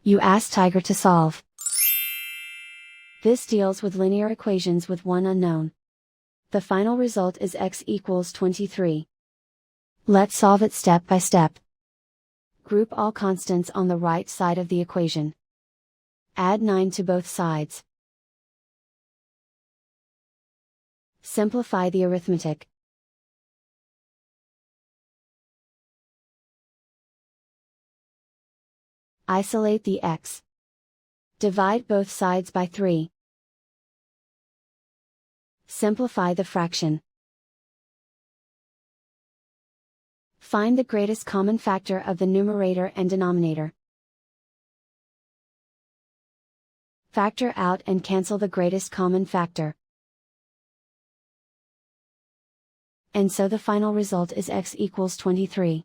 You ask Tiger to solve. This deals with linear equations with one unknown. The final result is x equals 23. Let's solve it step by step. Group all constants on the right side of the equation. Add 9 to both sides. Simplify the arithmetic. Isolate the x. Divide both sides by 3. Simplify the fraction. Find the greatest common factor of the numerator and denominator. Factor out and cancel the greatest common factor. And so the final result is x equals 23.